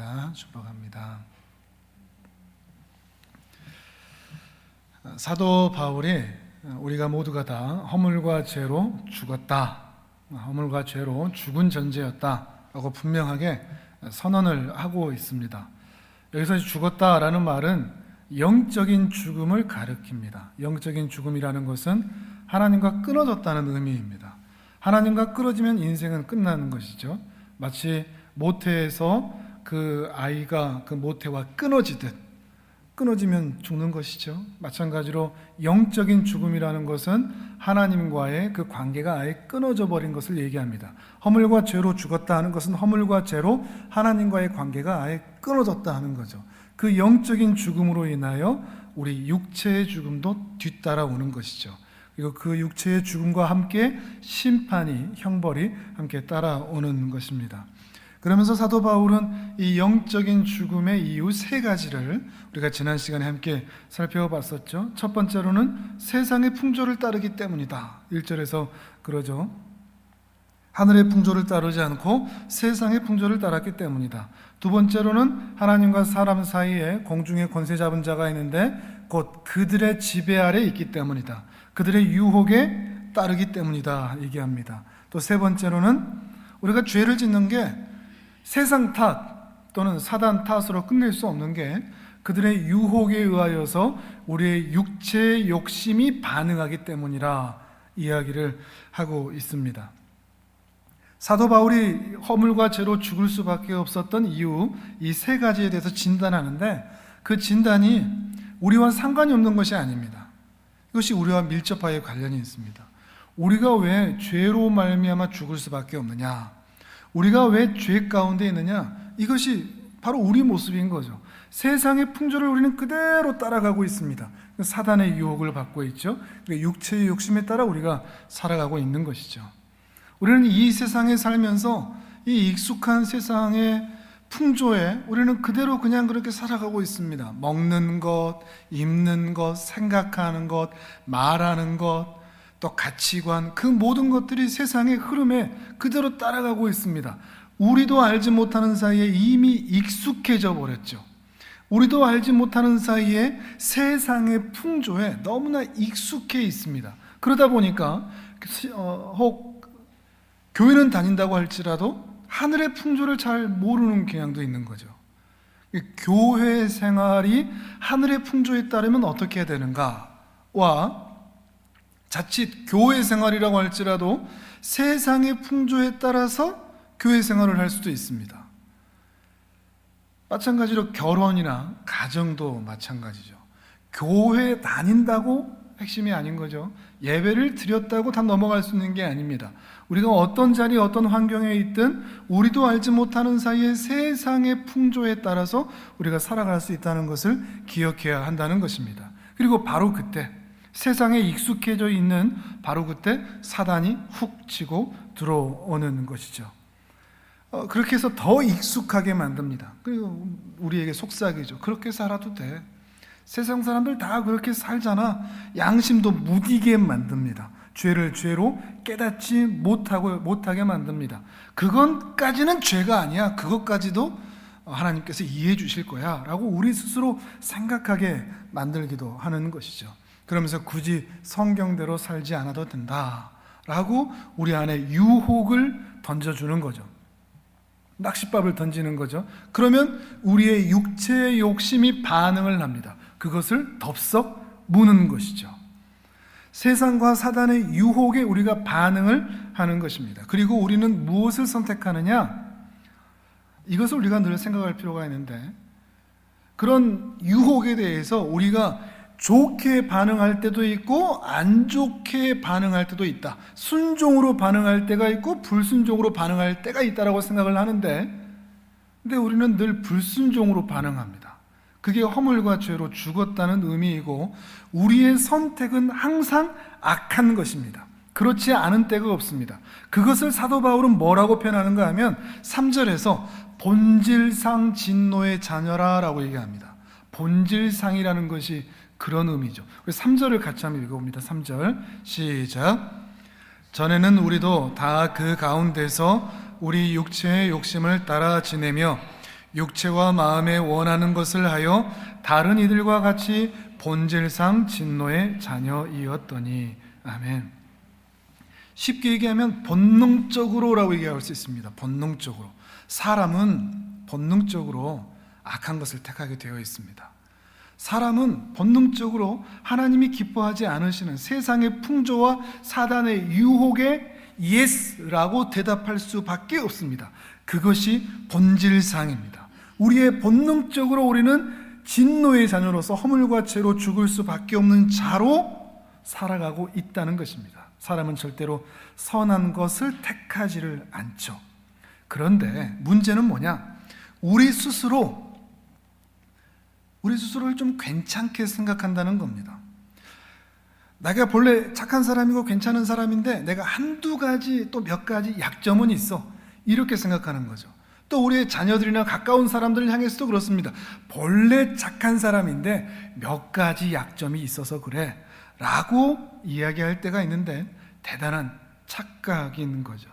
감사합니다. 축복합니다. 사도 바울이 우리가 모두가 다 허물과 죄로 죽었다, 허물과 죄로 죽은 존재였다라고 분명하게 선언을 하고 있습니다. 여기서 죽었다라는 말은 영적인 죽음을 가리킵니다. 영적인 죽음이라는 것은 하나님과 끊어졌다는 의미입니다. 하나님과 끊어지면 인생은 끝나는 것이죠. 마치 모태에서 그 아이가 그 모태와 끊어지듯, 끊어지면 죽는 것이죠. 마찬가지로 영적인 죽음이라는 것은 하나님과의 그 관계가 아예 끊어져 버린 것을 얘기합니다. 허물과 죄로 죽었다 하는 것은 허물과 죄로 하나님과의 관계가 아예 끊어졌다 하는 거죠. 그 영적인 죽음으로 인하여 우리 육체의 죽음도 뒤따라오는 것이죠. 그리고 그 육체의 죽음과 함께 심판이, 형벌이 함께 따라오는 것입니다. 그러면서 사도 바울은 이 영적인 죽음의 이유 세 가지를 우리가 지난 시간에 함께 살펴봤었죠. 첫 번째로는 세상의 풍조를 따르기 때문이다. 1절에서 그러죠. 하늘의 풍조를 따르지 않고 세상의 풍조를 따랐기 때문이다. 두 번째로는 하나님과 사람 사이에 공중에 권세 잡은 자가 있는데 곧 그들의 지배 아래 있기 때문이다. 그들의 유혹에 따르기 때문이다 얘기합니다. 또 세 번째로는 우리가 죄를 짓는 게 세상 탓 또는 사단 탓으로 끝낼 수 없는 게 그들의 유혹에 의하여서 우리의 육체의 욕심이 반응하기 때문이라 이야기를 하고 있습니다. 사도 바울이 허물과 죄로 죽을 수밖에 없었던 이유, 이 세 가지에 대해서 진단하는데 그 진단이 우리와 상관이 없는 것이 아닙니다. 이것이 우리와 밀접하게 관련이 있습니다. 우리가 왜 죄로 말미암아 죽을 수밖에 없느냐, 우리가 왜 죄 가운데 있느냐, 이것이 바로 우리 모습인 거죠. 세상의 풍조를 우리는 그대로 따라가고 있습니다. 사단의 유혹을 받고 있죠. 육체의 욕심에 따라 우리가 살아가고 있는 것이죠. 우리는 이 세상에 살면서 이 익숙한 세상의 풍조에 우리는 그대로 그냥 그렇게 살아가고 있습니다. 먹는 것, 입는 것, 생각하는 것, 말하는 것, 또 가치관, 그 모든 것들이 세상의 흐름에 그대로 따라가고 있습니다. 우리도 알지 못하는 사이에 이미 익숙해져 버렸죠. 우리도 알지 못하는 사이에 세상의 풍조에 너무나 익숙해 있습니다. 그러다 보니까 혹 교회는 다닌다고 할지라도 하늘의 풍조를 잘 모르는 경향도 있는 거죠. 교회 생활이 하늘의 풍조에 따르면 어떻게 해야 되는가와 자칫 교회 생활이라고 할지라도 세상의 풍조에 따라서 교회 생활을 할 수도 있습니다. 마찬가지로 결혼이나 가정도 마찬가지죠. 교회 다닌다고 핵심이 아닌 거죠. 예배를 드렸다고 다 넘어갈 수 있는 게 아닙니다. 우리가 어떤 자리, 어떤 환경에 있든 우리도 알지 못하는 사이에 세상의 풍조에 따라서 우리가 살아갈 수 있다는 것을 기억해야 한다는 것입니다. 그리고 바로 그때 세상에 익숙해져 있는 바로 그때 사단이 훅 치고 들어오는 것이죠. 그렇게 해서 더 익숙하게 만듭니다. 그리고 우리에게 속삭이죠. 그렇게 살아도 돼. 세상 사람들 다 그렇게 살잖아. 양심도 무디게 만듭니다. 죄를 죄로 깨닫지 못하게 만듭니다. 그것까지는 죄가 아니야. 그것까지도 하나님께서 이해해 주실 거야 라고 우리 스스로 생각하게 만들기도 하는 것이죠. 그러면서 굳이 성경대로 살지 않아도 된다 라고 우리 안에 유혹을 던져주는 거죠. 낚싯밥을 던지는 거죠. 그러면 우리의 육체의 욕심이 반응을 합니다. 그것을 덥석 무는 것이죠. 세상과 사단의 유혹에 우리가 반응을 하는 것입니다. 그리고 우리는 무엇을 선택하느냐? 이것을 우리가 늘 생각할 필요가 있는데, 그런 유혹에 대해서 우리가 좋게 반응할 때도 있고 안 좋게 반응할 때도 있다. 순종으로 반응할 때가 있고 불순종으로 반응할 때가 있다라고 생각을 하는데, 근데 우리는 늘 불순종으로 반응합니다. 그게 허물과 죄로 죽었다는 의미이고 우리의 선택은 항상 악한 것입니다. 그렇지 않은 때가 없습니다. 그것을 사도 바울은 뭐라고 표현하는가 하면 3절에서 본질상 진노의 자녀라 라고 얘기합니다. 본질상이라는 것이 그런 의미죠. 3절을 같이 한번 읽어봅니다. 3절 시작. 전에는 우리도 다 그 가운데서 우리 육체의 욕심을 따라 지내며 육체와 마음에 원하는 것을 하여 다른 이들과 같이 본질상 진노의 자녀이었더니. 아멘. 쉽게 얘기하면 본능적으로라고 얘기할 수 있습니다. 본능적으로. 사람은 본능적으로 악한 것을 택하게 되어 있습니다. 사람은 본능적으로 하나님이 기뻐하지 않으시는 세상의 풍조와 사단의 유혹에 예스라고 대답할 수밖에 없습니다. 그것이 본질상입니다. 우리의 본능적으로 우리는 진노의 자녀로서 허물과 죄로 죽을 수밖에 없는 자로 살아가고 있다는 것입니다. 사람은 절대로 선한 것을 택하지를 않죠. 그런데 문제는 뭐냐? 우리 스스로를 좀 괜찮게 생각한다는 겁니다. 내가 본래 착한 사람이고 괜찮은 사람인데 내가 한두 가지 또 몇 가지 약점은 있어, 이렇게 생각하는 거죠. 또 우리의 자녀들이나 가까운 사람들을 향해서도 그렇습니다. 본래 착한 사람인데 몇 가지 약점이 있어서 그래 라고 이야기할 때가 있는데 대단한 착각인 거죠.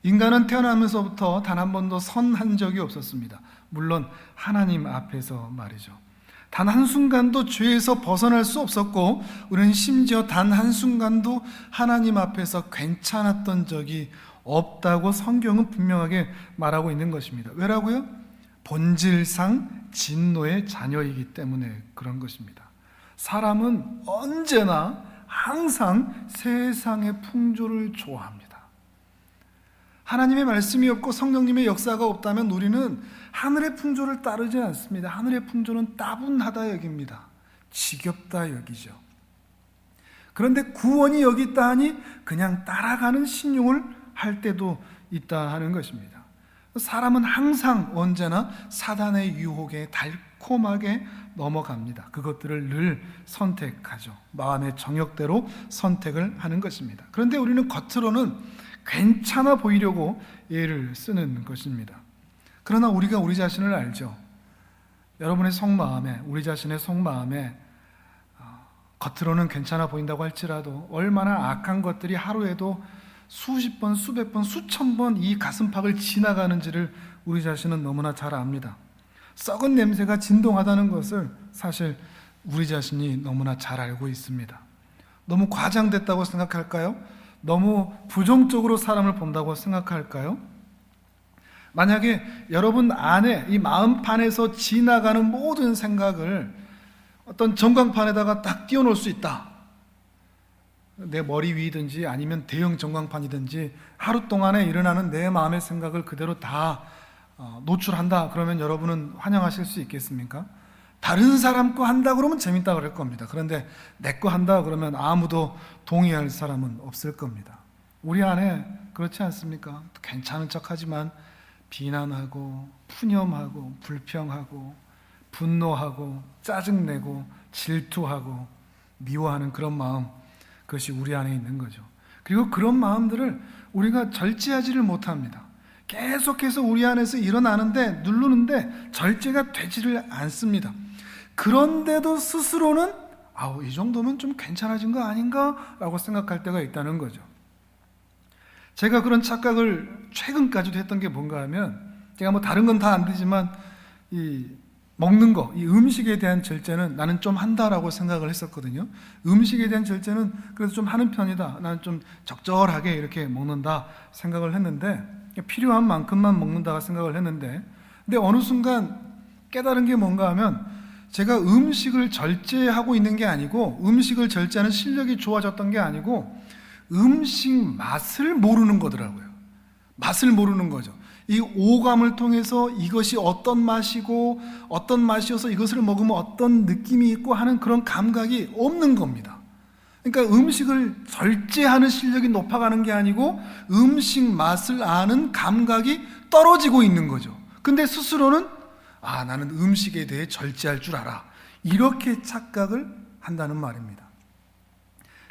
인간은 태어나면서부터 단 한 번도 선한 적이 없었습니다. 물론 하나님 앞에서 말이죠. 단 한순간도 죄에서 벗어날 수 없었고 우리는 심지어 단 한순간도 하나님 앞에서 괜찮았던 적이 없다고 성경은 분명하게 말하고 있는 것입니다. 왜라고요? 본질상 진노의 자녀이기 때문에 그런 것입니다. 사람은 언제나 항상 세상의 풍조를 좋아합니다. 하나님의 말씀이 없고 성령님의 역사가 없다면 우리는 하늘의 풍조를 따르지 않습니다. 하늘의 풍조는 따분하다 여깁니다. 지겹다 여기죠. 그런데 구원이 여기 있다 하니 그냥 따라가는 신용을 할 때도 있다 하는 것입니다. 사람은 항상 언제나 사단의 유혹에 달콤하게 넘어갑니다. 그것들을 늘 선택하죠. 마음의 정욕대로 선택을 하는 것입니다. 그런데 우리는 겉으로는 괜찮아 보이려고 애를 쓰는 것입니다. 그러나 우리가 우리 자신을 알죠. 여러분의 속마음에, 우리 자신의 속마음에 겉으로는 괜찮아 보인다고 할지라도 얼마나 악한 것들이 하루에도 수십 번, 수백 번, 수천 번 이 가슴팍을 지나가는지를 우리 자신은 너무나 잘 압니다. 썩은 냄새가 진동하다는 것을 사실 우리 자신이 너무나 잘 알고 있습니다. 너무 과장됐다고 생각할까요? 너무 부정적으로 사람을 본다고 생각할까요? 만약에 여러분 안에 이 마음판에서 지나가는 모든 생각을 어떤 전광판에다가 딱 띄워놓을 수 있다. 내 머리 위든지 아니면 대형 전광판이든지 하루 동안에 일어나는 내 마음의 생각을 그대로 다 노출한다. 그러면 여러분은 환영하실 수 있겠습니까? 다른 사람 거 한다 그러면 재밌다 그럴 겁니다. 그런데 내 거 한다 그러면 아무도 동의할 사람은 없을 겁니다. 우리 안에 그렇지 않습니까? 괜찮은 척하지만 비난하고 푸념하고 불평하고 분노하고 짜증내고 질투하고 미워하는 그런 마음, 그것이 우리 안에 있는 거죠. 그리고 그런 마음들을 우리가 절제하지를 못합니다. 계속해서 우리 안에서 일어나는데 누르는데 절제가 되지를 않습니다. 그런데도 스스로는 이 정도면 좀 괜찮아진 거 아닌가? 라고 생각할 때가 있다는 거죠. 제가 그런 착각을 최근까지도 했던 게 뭔가 하면, 제가 뭐 다른 건 다 안 되지만 이 먹는 거, 이 음식에 대한 절제는 나는 좀 한다라고 생각을 했었거든요. 음식에 대한 절제는 그래도 좀 하는 편이다. 나는 좀 적절하게 이렇게 먹는다 생각을 했는데, 필요한 만큼만 먹는다고 생각을 했는데, 근데 어느 순간 깨달은 게 뭔가 하면 제가 음식을 절제하고 있는 게 아니고, 음식을 절제하는 실력이 좋아졌던 게 아니고 음식 맛을 모르는 거더라고요. 맛을 모르는 거죠. 이 오감을 통해서 이것이 어떤 맛이고 어떤 맛이어서 이것을 먹으면 어떤 느낌이 있고 하는 그런 감각이 없는 겁니다. 그러니까 음식을 절제하는 실력이 높아가는 게 아니고 음식 맛을 아는 감각이 떨어지고 있는 거죠. 근데 스스로는 나는 음식에 대해 절제할 줄 알아, 이렇게 착각을 한다는 말입니다.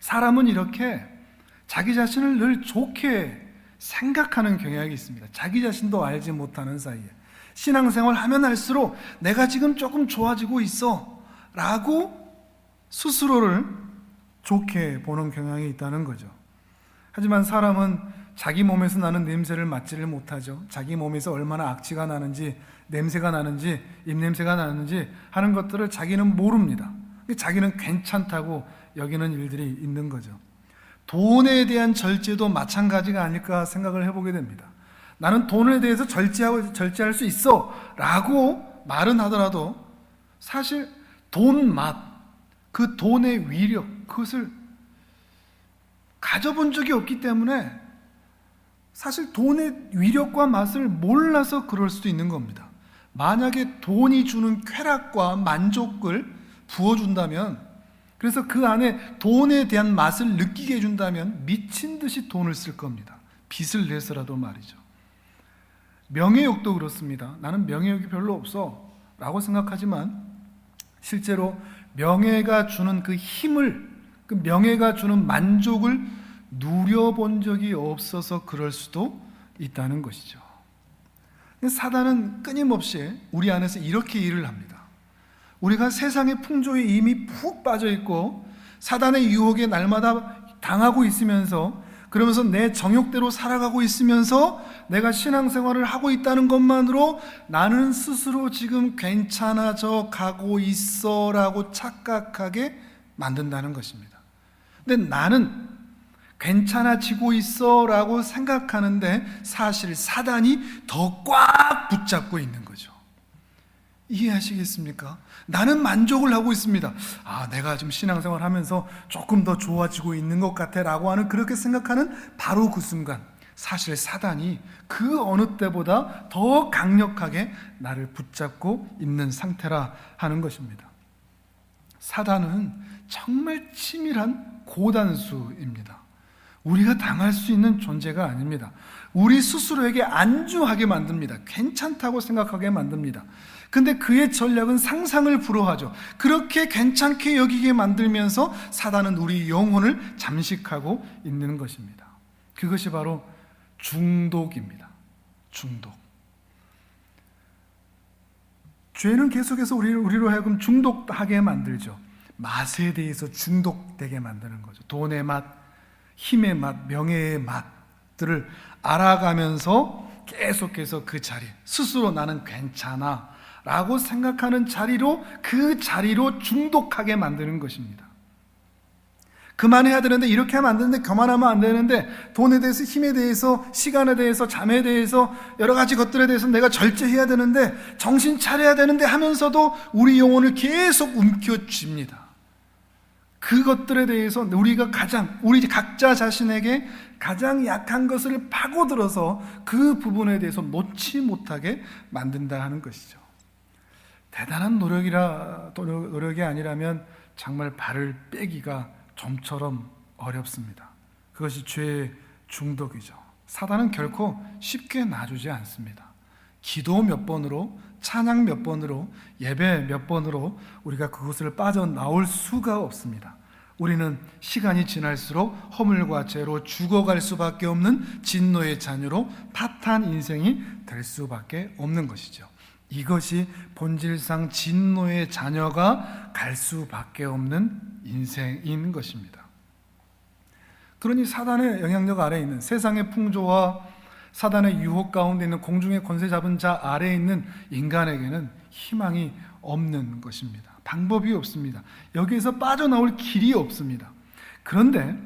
사람은 이렇게 자기 자신을 늘 좋게 생각하는 경향이 있습니다. 자기 자신도 알지 못하는 사이에 신앙생활 하면 할수록 내가 지금 조금 좋아지고 있어 라고 스스로를 좋게 보는 경향이 있다는 거죠. 하지만 사람은 자기 몸에서 나는 냄새를 맡지를 못하죠. 자기 몸에서 얼마나 악취가 나는지, 냄새가 나는지, 입냄새가 나는지 하는 것들을 자기는 모릅니다. 자기는 괜찮다고 여기는 일들이 있는 거죠. 돈에 대한 절제도 마찬가지가 아닐까 생각을 해보게 됩니다. 나는 돈에 대해서 절제할 수 있어 라고 말은 하더라도 사실 돈 맛, 그 돈의 위력, 그것을 가져본 적이 없기 때문에 사실 돈의 위력과 맛을 몰라서 그럴 수도 있는 겁니다. 만약에 돈이 주는 쾌락과 만족을 부어준다면, 그래서 그 안에 돈에 대한 맛을 느끼게 해준다면 미친 듯이 돈을 쓸 겁니다. 빚을 내서라도 말이죠. 명예욕도 그렇습니다. 나는 명예욕이 별로 없어 라고 생각하지만 실제로 명예가 주는 그 힘을, 그 명예가 주는 만족을 누려본 적이 없어서 그럴 수도 있다는 것이죠. 사단은 끊임없이 우리 안에서 이렇게 일을 합니다. 우리가 세상의 풍조에 이미 푹 빠져 있고 사단의 유혹에 날마다 당하고 있으면서, 그러면서 내 정욕대로 살아가고 있으면서 내가 신앙생활을 하고 있다는 것만으로 나는 스스로 지금 괜찮아져 가고 있어 라고 착각하게 만든다는 것입니다. 근데 나는 괜찮아지고 있어 라고 생각하는데 사실 사단이 더 꽉 붙잡고 있는 거죠. 이해하시겠습니까? 나는 만족을 하고 있습니다. 내가 좀 신앙생활 하면서 조금 더 좋아지고 있는 것 같아 라고 하는, 그렇게 생각하는 바로 그 순간 사실 사단이 그 어느 때보다 더 강력하게 나를 붙잡고 있는 상태라 하는 것입니다. 사단은 정말 치밀한 고단수입니다. 우리가 당할 수 있는 존재가 아닙니다. 우리 스스로에게 안주하게 만듭니다. 괜찮다고 생각하게 만듭니다. 근데 그의 전략은 상상을 불허하죠. 그렇게 괜찮게 여기게 만들면서 사단은 우리 영혼을 잠식하고 있는 것입니다. 그것이 바로 중독입니다. 중독. 죄는 계속해서 우리로 하여금 중독하게 만들죠. 맛에 대해서 중독되게 만드는 거죠. 돈의 맛, 힘의 맛, 명예의 맛들을 알아가면서 계속해서 그 자리, 스스로 나는 괜찮아 라고 생각하는 자리로, 그 자리로 중독하게 만드는 것입니다. 그만해야 되는데, 이렇게 하면 안 되는데, 그만하면 안 되는데, 돈에 대해서, 힘에 대해서, 시간에 대해서, 잠에 대해서, 여러 가지 것들에 대해서 내가 절제해야 되는데, 정신 차려야 되는데 하면서도 우리 영혼을 계속 움켜쥡니다. 그것들에 대해서 우리 각자 자신에게 가장 약한 것을 파고들어서 그 부분에 대해서 놓지 못하게 만든다 하는 것이죠. 대단한 노력이 아니라면 정말 발을 빼기가 좀처럼 어렵습니다. 그것이 죄의 중독이죠. 사단은 결코 쉽게 놔주지 않습니다. 기도 몇 번으로, 찬양 몇 번으로, 예배 몇 번으로 우리가 그것을 빠져나올 수가 없습니다. 우리는 시간이 지날수록 허물과 죄로 죽어갈 수밖에 없는 진노의 자녀로 파탄 인생이 될 수밖에 없는 것이죠. 이것이 본질상 진노의 자녀가 갈 수밖에 없는 인생인 것입니다. 그러니 사단의 영향력 아래에 있는, 세상의 풍조와 사단의 유혹 가운데 있는, 공중의 권세 잡은 자 아래에 있는 인간에게는 희망이 없는 것입니다. 방법이 없습니다. 여기에서 빠져나올 길이 없습니다. 그런데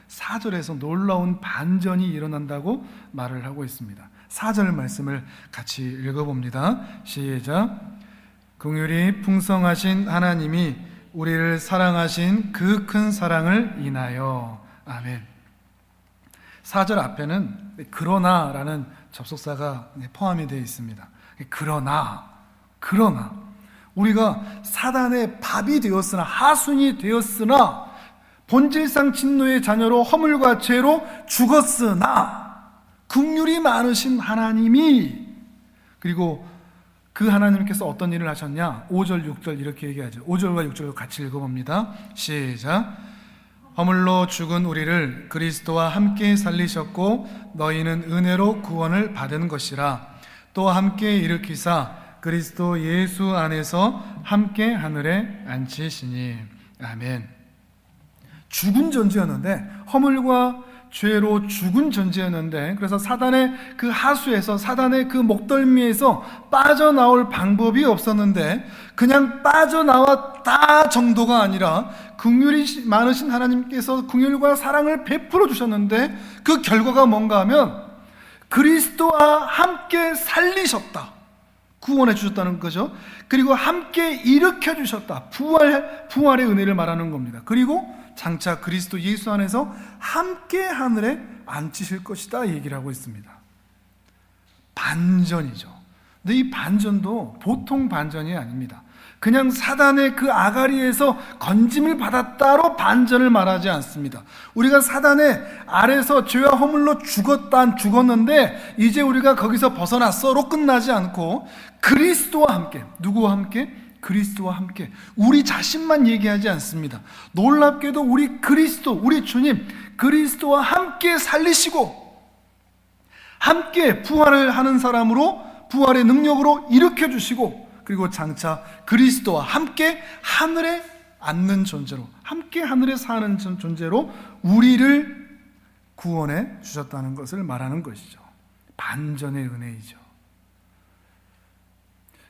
4절에서 놀라운 반전이 일어난다고 말을 하고 있습니다. 4절 말씀을 같이 읽어봅니다. 시작. 긍휼이 풍성하신 하나님이 우리를 사랑하신 그 큰 사랑을 인하여. 아멘. 4절 앞에는 그러나라는 접속사가 포함이 되어 있습니다. 그러나 우리가 사단의 밥이 되었으나, 하순이 되었으나, 본질상 진노의 자녀로 허물과 죄로 죽었으나 긍휼이 많으신 하나님이, 그리고 그 하나님께서 어떤 일을 하셨냐? 5절 6절 이렇게 얘기하죠. 5절과 6절 같이 읽어봅니다. 시작. 허물로 죽은 우리를 그리스도와 함께 살리셨고 너희는 은혜로 구원을 받은 것이라. 또 함께 일으키사 그리스도 예수 안에서 함께 하늘에 앉히시니. 아멘. 죽은 존재였는데, 허물과 죄로 죽은 존재였는데, 그래서 사단의 그 하수에서, 사단의 그 목덜미에서 빠져나올 방법이 없었는데, 그냥 빠져나왔다 정도가 아니라 긍휼이 많으신 하나님께서 긍휼과 사랑을 베풀어 주셨는데, 그 결과가 뭔가 하면 그리스도와 함께 살리셨다, 구원해 주셨다는 거죠. 그리고 함께 일으켜 주셨다, 부활의 은혜를 말하는 겁니다. 그리고 장차 그리스도 예수 안에서 함께 하늘에 앉히실 것이다 얘기를 하고 있습니다. 반전이죠. 근데 이 반전도 보통 반전이 아닙니다. 그냥 사단의 그 아가리에서 건짐을 받았다로 반전을 말하지 않습니다. 우리가 사단의 아래서 죄와 허물로 죽었는데 이제 우리가 거기서 벗어났어로 끝나지 않고 그리스도와 함께, 누구와 함께? 그리스도와 함께, 우리 자신만 얘기하지 않습니다. 놀랍게도 우리 그리스도, 우리 주님 그리스도와 함께 살리시고 함께 부활을 하는 사람으로, 부활의 능력으로 일으켜 주시고, 그리고 장차 그리스도와 함께 하늘에 앉는 존재로, 함께 하늘에 사는 존재로 우리를 구원해 주셨다는 것을 말하는 것이죠. 반전의 은혜이죠.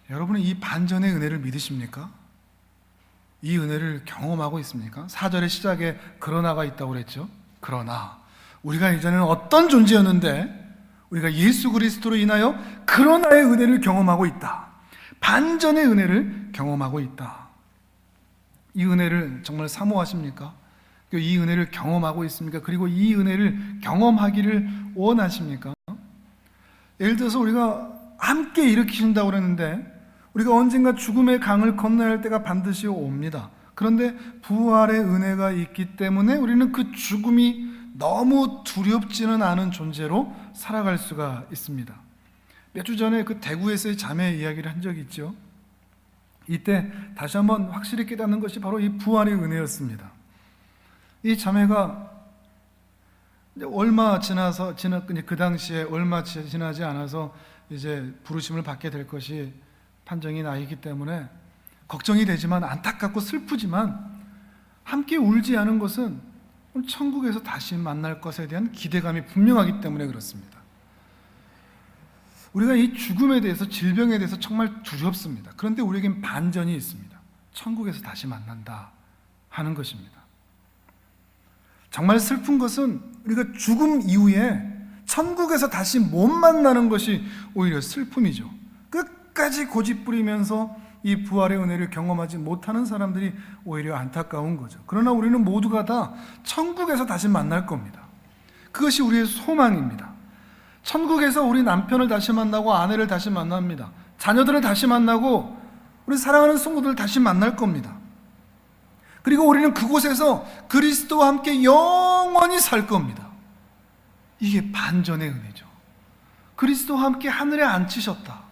여러분은 이 반전의 은혜를 믿으십니까? 이 은혜를 경험하고 있습니까? 4절의 시작에 그러나가 있다고 그랬죠. 그러나 우리가 이전에는 어떤 존재였는데 우리가 예수 그리스도로 인하여 그러나의 은혜를 경험하고 있다. 반전의 은혜를 경험하고 있다. 이 은혜를 정말 사모하십니까? 이 은혜를 경험하고 있습니까? 그리고 이 은혜를 경험하기를 원하십니까? 예를 들어서 우리가 함께 일으키신다고 그랬는데 우리가 언젠가 죽음의 강을 건너야 할 때가 반드시 옵니다. 그런데 부활의 은혜가 있기 때문에 우리는 그 죽음이 너무 두렵지는 않은 존재로 살아갈 수가 있습니다. 몇 주 전에 그 대구에서의 자매 이야기를 한 적이 있죠. 이때 다시 한번 확실히 깨닫는 것이 바로 이 부활의 은혜였습니다. 이 자매가 그 당시에 얼마 지나지 않아서 이제 부르심을 받게 될 것이 판정이 나이기 때문에 걱정이 되지만, 안타깝고 슬프지만 함께 울지 않은 것은 천국에서 다시 만날 것에 대한 기대감이 분명하기 때문에 그렇습니다. 우리가 이 죽음에 대해서, 질병에 대해서 정말 두렵습니다. 그런데 우리에겐 반전이 있습니다. 천국에서 다시 만난다 하는 것입니다. 정말 슬픈 것은 우리가 죽음 이후에 천국에서 다시 못 만나는 것이 오히려 슬픔이죠. 끝까지 고집부리면서 이 부활의 은혜를 경험하지 못하는 사람들이 오히려 안타까운 거죠. 그러나 우리는 모두가 다 천국에서 다시 만날 겁니다. 그것이 우리의 소망입니다. 천국에서 우리 남편을 다시 만나고 아내를 다시 만납니다. 자녀들을 다시 만나고 우리 사랑하는 성도들을 다시 만날 겁니다. 그리고 우리는 그곳에서 그리스도와 함께 영원히 살 겁니다. 이게 반전의 은혜죠. 그리스도와 함께 하늘에 앉히셨다.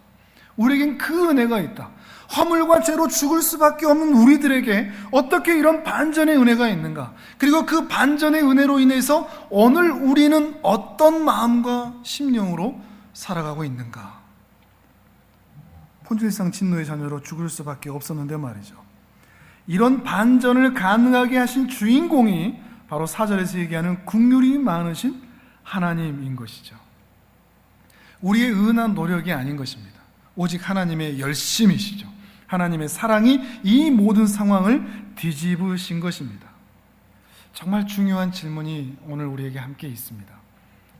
우리에겐 그 은혜가 있다. 허물과 죄로 죽을 수밖에 없는 우리들에게 어떻게 이런 반전의 은혜가 있는가? 그리고 그 반전의 은혜로 인해서 오늘 우리는 어떤 마음과 심령으로 살아가고 있는가? 본질상 진노의 자녀로 죽을 수밖에 없었는데 말이죠. 이런 반전을 가능하게 하신 주인공이 바로 4절에서 얘기하는 긍휼이 많으신 하나님인 것이죠. 우리의 의한 노력이 아닌 것입니다. 오직 하나님의 열심이시죠. 하나님의 사랑이 이 모든 상황을 뒤집으신 것입니다. 정말 중요한 질문이 오늘 우리에게 함께 있습니다.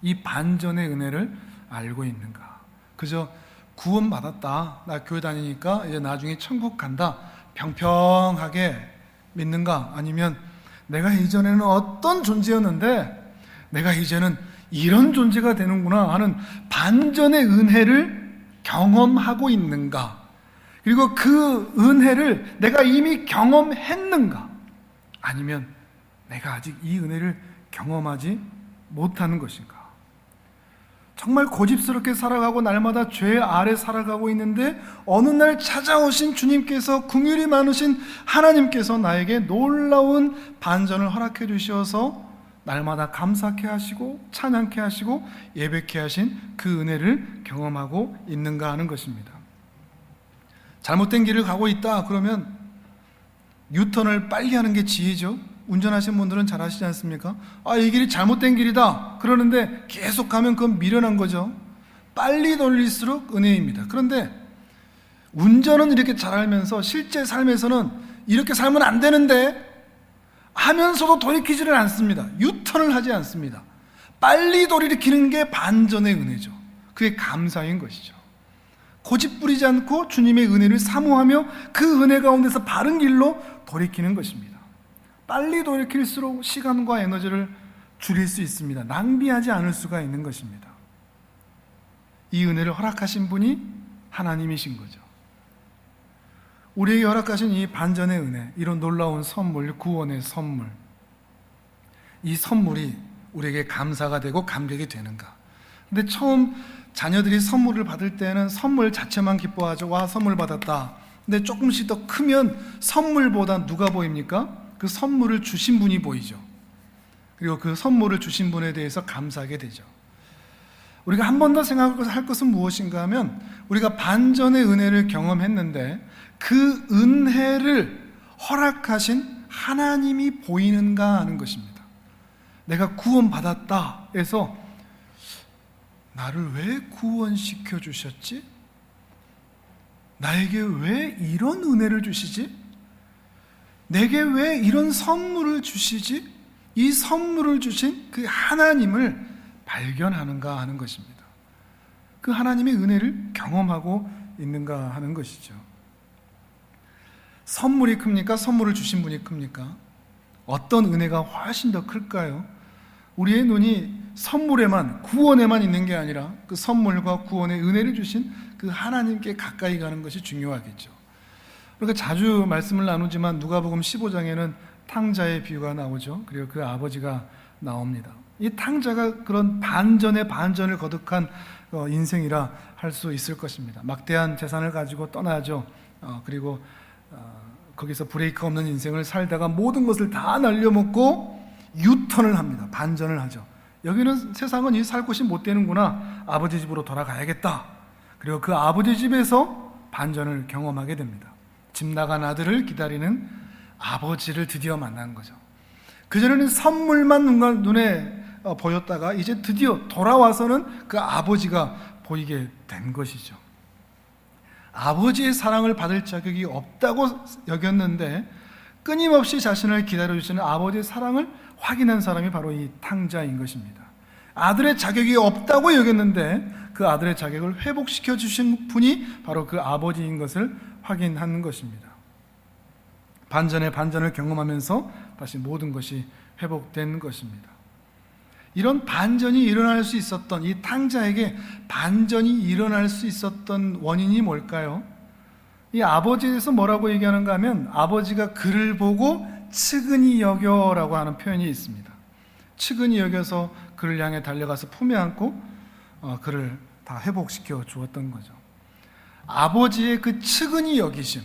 이 반전의 은혜를 알고 있는가? 그저 구원받았다, 나 교회 다니니까 이제 나중에 천국 간다, 평평하게 믿는가? 아니면 내가 이전에는 어떤 존재였는데 내가 이제는 이런 존재가 되는구나 하는 반전의 은혜를 경험하고 있는가? 그리고 그 은혜를 내가 이미 경험했는가? 아니면 내가 아직 이 은혜를 경험하지 못하는 것인가? 정말 고집스럽게 살아가고 날마다 죄 아래 살아가고 있는데 어느 날 찾아오신 주님께서, 긍휼이 많으신 하나님께서 나에게 놀라운 반전을 허락해 주셔서 날마다 감사케 하시고 찬양케 하시고 예배케 하신 그 은혜를 경험하고 있는가 하는 것입니다. 잘못된 길을 가고 있다 그러면 유턴을 빨리 하는 게 지혜죠. 운전하시는 분들은 잘 아시지 않습니까? 이 길이 잘못된 길이다 그러는데 계속 가면 그건 미련한 거죠. 빨리 돌릴수록 은혜입니다. 그런데 운전은 이렇게 잘 알면서 실제 삶에서는 이렇게 살면 안 되는데 하면서도 돌이키지를 않습니다. 유턴을 하지 않습니다. 빨리 돌이키는 게 반전의 은혜죠. 그게 감사인 것이죠. 고집부리지 않고 주님의 은혜를 사모하며 그 은혜 가운데서 바른 길로 돌이키는 것입니다. 빨리 돌이킬수록 시간과 에너지를 줄일 수 있습니다. 낭비하지 않을 수가 있는 것입니다. 이 은혜를 허락하신 분이 하나님이신 거죠. 우리에게 허락하신 이 반전의 은혜, 이런 놀라운 선물, 구원의 선물, 이 선물이 우리에게 감사가 되고 감격이 되는가? 근데 처음 자녀들이 선물을 받을 때는 선물 자체만 기뻐하죠. 와, 선물 받았다. 근데 조금씩 더 크면 선물보다 누가 보입니까? 그 선물을 주신 분이 보이죠. 그리고 그 선물을 주신 분에 대해서 감사하게 되죠. 우리가 한 번 더 생각할 것은 무엇인가 하면, 우리가 반전의 은혜를 경험했는데 그 은혜를 허락하신 하나님이 보이는가 하는 것입니다. 내가 구원받았다 해서 나를 왜 구원시켜 주셨지? 나에게 왜 이런 은혜를 주시지? 내게 왜 이런 선물을 주시지? 이 선물을 주신 그 하나님을 발견하는가 하는 것입니다. 그 하나님의 은혜를 경험하고 있는가 하는 것이죠. 선물이 큽니까? 선물을 주신 분이 큽니까? 어떤 은혜가 훨씬 더 클까요? 우리의 눈이 선물에만, 구원에만 있는 게 아니라 그 선물과 구원의 은혜를 주신 그 하나님께 가까이 가는 것이 중요하겠죠. 그러니까 자주 말씀을 나누지만 누가복음 15장에는 탕자의 비유가 나오죠. 그리고 그 아버지가 나옵니다. 이 탕자가 그런 반전의 반전을 거듭한 인생이라 할 수 있을 것입니다. 막대한 재산을 가지고 떠나죠. 그리고 거기서 브레이크 없는 인생을 살다가 모든 것을 다 날려먹고 유턴을 합니다. 반전을 하죠. 여기는 세상은 이 살 곳이 못 되는구나, 아버지 집으로 돌아가야겠다. 그리고 그 아버지 집에서 반전을 경험하게 됩니다. 집 나간 아들을 기다리는 아버지를 드디어 만난 거죠. 그전에는 선물만 눈에 보였다가 이제 드디어 돌아와서는 그 아버지가 보이게 된 것이죠. 아버지의 사랑을 받을 자격이 없다고 여겼는데 끊임없이 자신을 기다려주시는 아버지의 사랑을 확인한 사람이 바로 이 탕자인 것입니다. 아들의 자격이 없다고 여겼는데 그 아들의 자격을 회복시켜 주신 분이 바로 그 아버지인 것을 확인한 것입니다. 반전의 반전을 경험하면서 다시 모든 것이 회복된 것입니다. 이런 반전이 일어날 수 있었던, 이 탕자에게 반전이 일어날 수 있었던 원인이 뭘까요? 이 아버지에 대해서 뭐라고 얘기하는가 하면, 아버지가 그를 보고 측은히 여겨라고 하는 표현이 있습니다. 측은히 여겨서 그를 향해 달려가서 품에 안고 그를 다 회복시켜 주었던 거죠. 아버지의 그 측은히 여기심,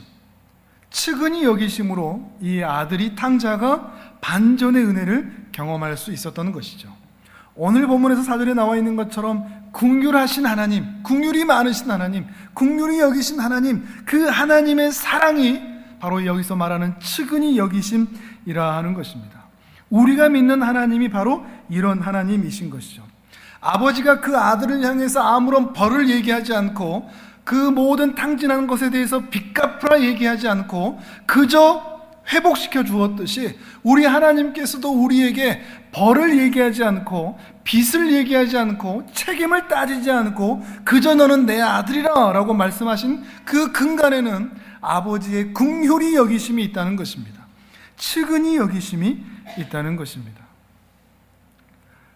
측은히 여기심으로 이 아들이, 탕자가 반전의 은혜를 경험할 수 있었던 것이죠. 오늘 본문에서 4절에 나와 있는 것처럼 긍휼하신 하나님, 긍휼이 많으신 하나님, 긍휼히 여기신 하나님, 그 하나님의 사랑이 바로 여기서 말하는 측은히 여기심이라 하는 것입니다. 우리가 믿는 하나님이 바로 이런 하나님이신 것이죠. 아버지가 그 아들을 향해서 아무런 벌을 얘기하지 않고 그 모든 탕진한 것에 대해서 빚 갚으라 얘기하지 않고 그저 회복시켜 주었듯이 우리 하나님께서도 우리에게 벌을 얘기하지 않고 빚을 얘기하지 않고 책임을 따지지 않고 그저 너는 내 아들이라 라고 말씀하신 그 근간에는 아버지의 긍휼히 여기심이 있다는 것입니다. 측은히 여기심이 있다는 것입니다.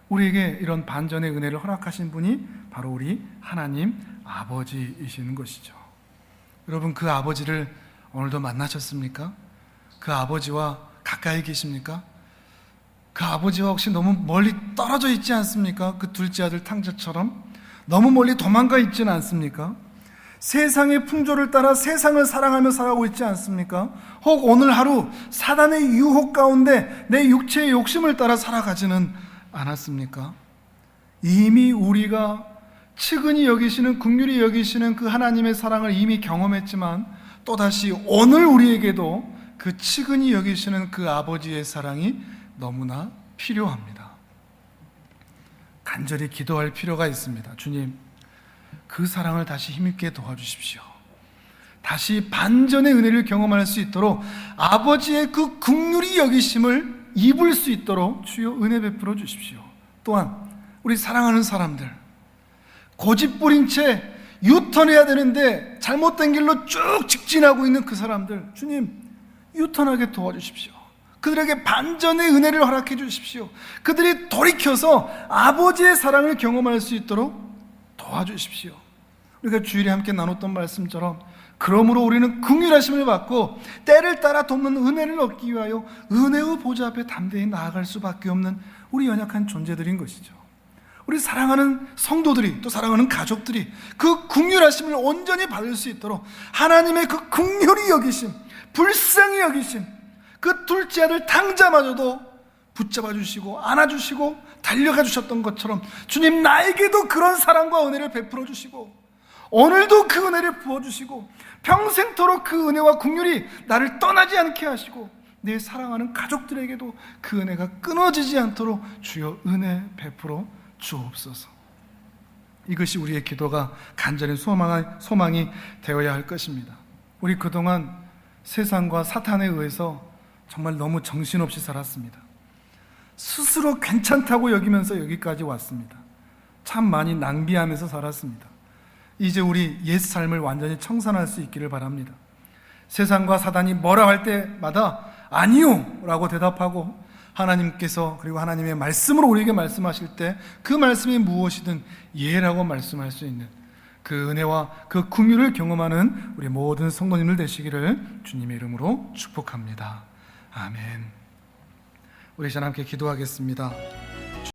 우리에게 이런 반전의 은혜를 허락하신 분이 바로 우리 하나님 아버지이시는 것이죠. 여러분, 그 아버지를 오늘도 만나셨습니까? 그 아버지와 가까이 계십니까? 그 아버지와 혹시 너무 멀리 떨어져 있지 않습니까? 그 둘째 아들 탕자처럼 너무 멀리 도망가 있지는 않습니까? 세상의 풍조를 따라 세상을 사랑하며 살아가고 있지 않습니까? 혹 오늘 하루 사단의 유혹 가운데 내 육체의 욕심을 따라 살아가지는 않았습니까? 이미 우리가 측은히 여기시는, 긍휼히 여기시는 그 하나님의 사랑을 이미 경험했지만 또다시 오늘 우리에게도 그 치근히 여기시는 그 아버지의 사랑이 너무나 필요합니다. 간절히 기도할 필요가 있습니다. 주님, 그 사랑을 다시 힘있게 도와주십시오. 다시 반전의 은혜를 경험할 수 있도록 아버지의 그 긍휼히 여기심을 입을 수 있도록 주여 은혜 베풀어 주십시오. 또한 우리 사랑하는 사람들, 고집 부린 채 유턴해야 되는데 잘못된 길로 쭉 직진하고 있는 그 사람들, 주님 유턴하게 도와주십시오. 그들에게 반전의 은혜를 허락해 주십시오. 그들이 돌이켜서 아버지의 사랑을 경험할 수 있도록 도와주십시오. 우리가 주일에 함께 나눴던 말씀처럼, 그러므로 우리는 긍휼하심을 받고 때를 따라 돕는 은혜를 얻기 위하여 은혜의 보좌 앞에 담대히 나아갈 수밖에 없는 우리 연약한 존재들인 것이죠. 우리 사랑하는 성도들이, 또 사랑하는 가족들이 그 긍휼하심을 온전히 받을 수 있도록 하나님의 그 긍휼히 여기심, 불쌍히 여기심, 그 둘째 아들 당자마저도 붙잡아 주시고 안아주시고 달려가 주셨던 것처럼 주님, 나에게도 그런 사랑과 은혜를 베풀어 주시고 오늘도 그 은혜를 부어주시고 평생토록 그 은혜와 긍휼이 나를 떠나지 않게 하시고 내 사랑하는 가족들에게도 그 은혜가 끊어지지 않도록 주여 은혜 베풀어 주옵소서. 이것이 우리의 기도가 간절히 소망이 되어야 할 것입니다. 우리 그동안 세상과 사탄에 의해서 정말 너무 정신없이 살았습니다. 스스로 괜찮다고 여기면서 여기까지 왔습니다. 참 많이 낭비하면서 살았습니다. 이제 우리 옛 삶을 완전히 청산할 수 있기를 바랍니다. 세상과 사단이 뭐라 할 때마다 아니요 라고 대답하고, 하나님께서 그리고 하나님의 말씀으로 우리에게 말씀하실 때 그 말씀이 무엇이든 예라고 말씀할 수 있는 그 은혜와 그 긍휼을 경험하는 우리 모든 성도님들 되시기를 주님의 이름으로 축복합니다. 아멘. 우리 시간 함께 기도하겠습니다.